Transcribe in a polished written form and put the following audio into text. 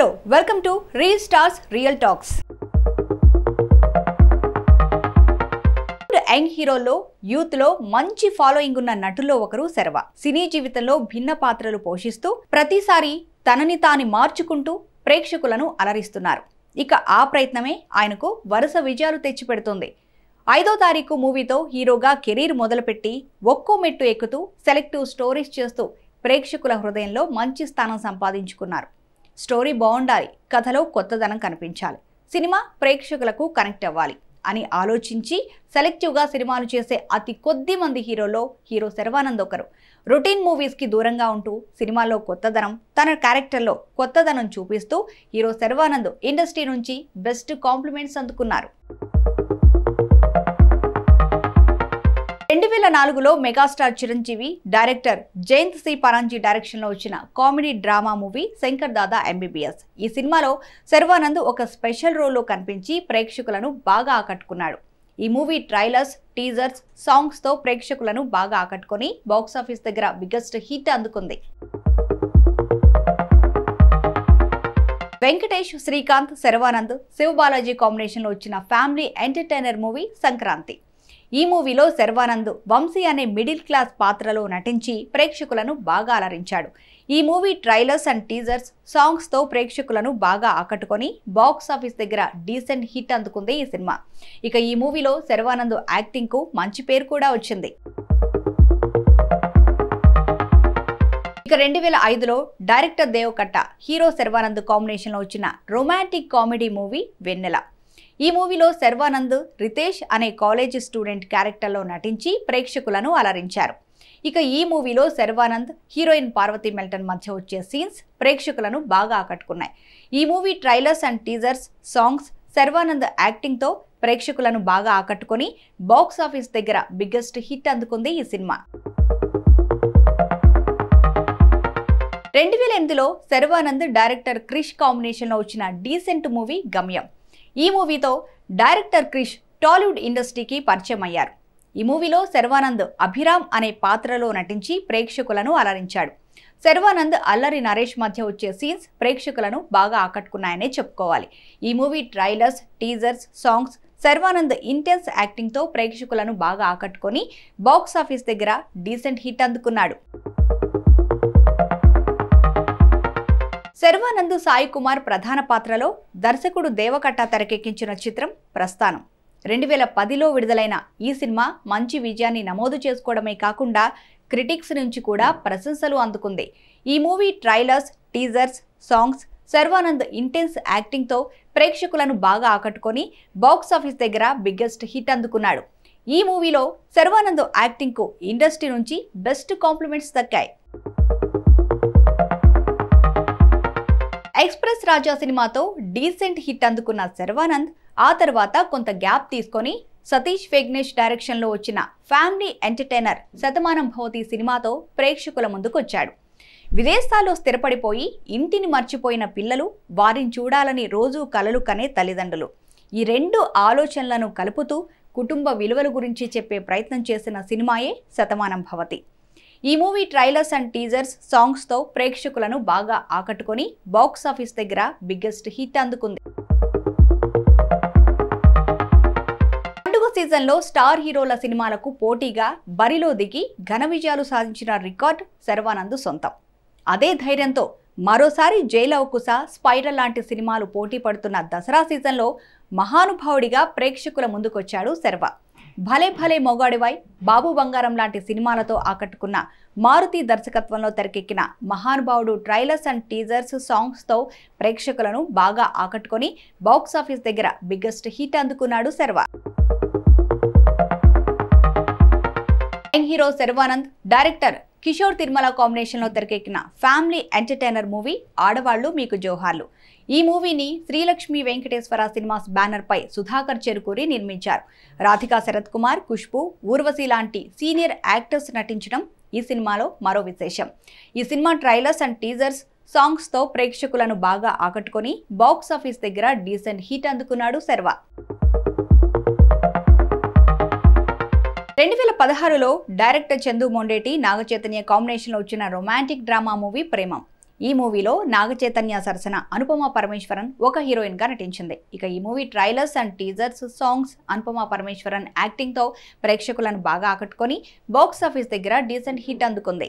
Hello welcome to real stars real talks. Young హీరోల్లో youth లో మంచి ఫాలోయింగ్ ఉన్న నటుల్లో ఒకరు శర్వ. సినీ జీవితంలో భిన్న పాత్రలు పోషిస్తూ ప్రతిసారి తనని తాను మార్చుకుంటూ ప్రేక్షకులను అలరిస్తున్నారు. ఇక ఆ ప్రయత్నమే ఆయనకు వరుస విజయాలు తెచ్చిపెడుతుంది. 5వ తారీఖు మూవీతో హీరోగా కెరీర్ మొదలుపెట్టి ఒక్కో మెట్టు ఎక్కుతూ సెలెక్టివ్ స్టోరీస్ చేస్తూ ప్రేక్షకుల హృదయంలో మంచి స్థానం సంపాదించుకున్నారు. స్టోరీ బాగుండాలి, కథలో కొత్తదనం కనిపించాలి, సినిమా ప్రేక్షకులకు కనెక్ట్ అవ్వాలి అని ఆలోచించి సెలెక్టివ్గా సినిమాలు చేసే అతి కొద్ది మంది హీరోలో హీరో శర్వానంద్ ఒకరు. రొటీన్ మూవీస్కి దూరంగా ఉంటూ సినిమాలో కొత్తదనం, తన క్యారెక్టర్లో కొత్తదనం చూపిస్తూ హీరో శర్వానంద్ ఇండస్ట్రీ నుంచి బెస్ట్ కాంప్లిమెంట్స్ అందుకున్నారు. 2004లో megastar Chiranjeevi, director Jayant C Paranji డైరెక్షన్లో వచ్చిన comedy drama movie Shankar Dada MBBS. ఈ సినిమాలో శర్వానంద్ ఒక స్పెషల్ రోల్లో కనిపించి ప్రేక్షకులను బాగా ఆకట్టుకున్నాడు. ఈ మూవీ ట్రైలర్స్, టీజర్స్, సాంగ్స్తో ప్రేక్షకులను బాగా ఆకట్టుకొని బాక్సాఫీస్ దగ్గర బిగ్గెస్ట్ హిట్ అందుకుంది. వెంకటేష్, శ్రీకాంత్, శర్వానంద్, శివబాలాజీ కాంబినేషన్లో వచ్చిన ఫ్యామిలీ ఎంటర్టైనర్ మూవీ సంక్రాంతి. ఈ మూవీలో శర్వానంద్ వంశీ అనే మిడిల్ క్లాస్ పాత్రలో నటించి ప్రేక్షకులను బాగా అలరించాడు. ఈ మూవీ ట్రైలర్స్ అండ్ టీజర్స్, సాంగ్స్తో ప్రేక్షకులను బాగా ఆకట్టుకొని బాక్స్ ఆఫీస్ దగ్గర డీసెంట్ హిట్ అందుకుంది ఈ సినిమా. ఇక ఈ మూవీలో శర్వానంద్ యాక్టింగ్కు మంచి పేరు కూడా వచ్చింది. ఇక 2005లో డైరెక్టర్ దేవ్ కట్ట, హీరో శర్వానంద్ కాంబినేషన్లో వచ్చిన రొమాంటిక్ కామెడీ మూవీ వెన్నెల. ఈ మూవీలో శర్వానంద్ రితేష్ అనే కాలేజీ స్టూడెంట్ క్యారెక్టర్లో నటించి ప్రేక్షకులను అలరించారు. ఇక ఈ మూవీలో శర్వానంద్, హీరోయిన్ పార్వతి మెల్టన్ మధ్య వచ్చే సీన్స్ ప్రేక్షకులను బాగా ఆకట్టుకున్నాయి. ఈ movie trailers and teasers, songs, Sharwanand యాక్టింగ్తో ప్రేక్షకులను బాగా ఆకట్టుకొని బాక్స్ ఆఫీస్ దగ్గర బిగ్గెస్ట్ హిట్ అందుకుంది ఈ సినిమా. 2008లో శర్వానంద్, డైరెక్టర్ క్రిష్ కాంబినేషన్లో వచ్చిన డీసెంట్ మూవీ గమ్యం. ఈ మూవీతో డైరెక్టర్ క్రిష్ టాలీవుడ్ ఇండస్ట్రీకి పరిచయం అయ్యారు. ఈ మూవీలో శర్వానంద్ అభిరామ్ అనే పాత్రలో నటించి ప్రేక్షకులను అలరించాడు. శర్వానంద్, అల్లరి నరేష్ మధ్య వచ్చే సీన్స్ ప్రేక్షకులను బాగా ఆకట్టుకున్నాయనే చెప్పుకోవాలి. ఈ movie trailers, teasers, songs, Sharwanand intense యాక్టింగ్తో ప్రేక్షకులను బాగా ఆకట్టుకొని బాక్స్ ఆఫీస్ దగ్గర డీసెంట్ హిట్ అందుకున్నాడు. శర్వానంద్, సాయి కుమార్ ప్రధాన పాత్రలో దర్శకుడు దేవకట్ట తెరకెక్కించిన చిత్రం ప్రస్థానం. 2010లో విడుదలైన ఈ సినిమా మంచి విజయాన్ని నమోదు చేసుకోవడమే కాకుండా క్రిటిక్స్ నుంచి కూడా ప్రశంసలు అందుకుంది. ఈ movie trailers, teasers, songs, Sharwanand intense యాక్టింగ్తో ప్రేక్షకులను బాగా ఆకట్టుకొని బాక్స్ ఆఫీస్ దగ్గర బిగ్గెస్ట్ హిట్ అందుకున్నాడు. ఈ మూవీలో శర్వానంద్ యాక్టింగ్కు ఇండస్ట్రీ నుంచి బెస్ట్ కాంప్లిమెంట్స్ దక్కాయి. ఎక్స్ప్రెస్ రాజా సినిమాతో డీసెంట్ హిట్ అందుకున్న శర్వానంద్ ఆ తర్వాత కొంత గ్యాప్ తీసుకొని సతీష్ వేగ్నేష్ డైరెక్షన్లో వచ్చిన ఫ్యామిలీ ఎంటర్టైనర్ శతమానం భవతి సినిమాతో ప్రేక్షకుల ముందుకొచ్చాడు. విదేశాల్లో స్థిరపడిపోయి ఇంటిని మర్చిపోయిన పిల్లలు, వారిని చూడాలని రోజూ కలలు కనే తల్లిదండ్రులు, ఈ రెండు ఆలోచనలను కలుపుతూ కుటుంబ విలువల గురించి చెప్పే ప్రయత్నం చేసిన సినిమాయే శతమానం భవతి. ఈ మూవీ ట్రైలర్స్ అండ్ టీజర్స్, సాంగ్స్తో ప్రేక్షకులను బాగా ఆకట్టుకొని బాక్స్ ఆఫీస్ దగ్గర బిగ్గెస్ట్ హిట్ అందుకుంది. పండుగ సీజన్లో స్టార్ హీరోల సినిమాలకు పోటీగా బరిలో దిగి ఘన విజయాలు సాధించిన రికార్డ్ శర్వానంద్ సొంతం. అదే ధైర్యంతో మరోసారి జైలవకుశ, స్పైరల్ లాంటి సినిమాలు పోటీ పడుతున్న దసరా సీజన్లో మహానుభావుడిగా ప్రేక్షకుల ముందుకొచ్చాడు శర్వ. భలే భలే మొగాడివై, బాబు బంగారం లాంటి సినిమాలతో ఆకట్టుకున్న మారుతి దర్శకత్వంలో తెరకెక్కిన మహానుభావుడు ట్రైలర్స్ అండ్ టీజర్స్, సాంగ్స్తో ప్రేక్షకులను బాగా ఆకట్టుకొని బాక్స్ ఆఫీస్ దగ్గర బిగ్గెస్ట్ హిట్ అందుకున్నాడు Sharwa. Young hero Sharwanand, director Kishore Tirumala కాంబినేషన్లో తెరకెక్కిన ఫ్యామిలీ ఎంటర్టైనర్ మూవీ ఆడవాళ్లు మీకు జోహార్లు. ఈ మూవీని శ్రీలక్ష్మి వెంకటేశ్వర సినిమాస్ బ్యానర్ పై సుధాకర్ చెరుకూరి నిర్మించారు. రాధికా శరత్ కుమార్, ఖుష్బూ, ఊర్వశి లాంటి సీనియర్ యాక్టర్స్ నటించడం ఈ సినిమాలో మరో విశేషం. ఈ సినిమా ట్రైలర్స్ అండ్ టీజర్స్, సాంగ్స్తో ప్రేక్షకులను బాగా ఆకట్టుకొని బాక్స్ ఆఫీస్ దగ్గర డీసెంట్ హిట్ అందుకున్నాడు శర్వ. 2016లో డైరెక్టర్ చందు మొండేటి, నాగచైతన్య కాంబినేషన్లో వచ్చిన రొమాంటిక్ డ్రామా మూవీ ప్రేమం. ఈ మూవీలో నాగచైతన్య సరసన అనుపమ పరమేశ్వరన్ ఒక హీరోయిన్ గా నటించింది. ఇక ఈ movie trailers and teasers, songs, Anupama Parameswaran acting తో ప్రేక్షకులను బాగా ఆకట్టుకొని బాక్స్ ఆఫీస్ దగ్గర డీసెంట్ హిట్ అందుకుంది.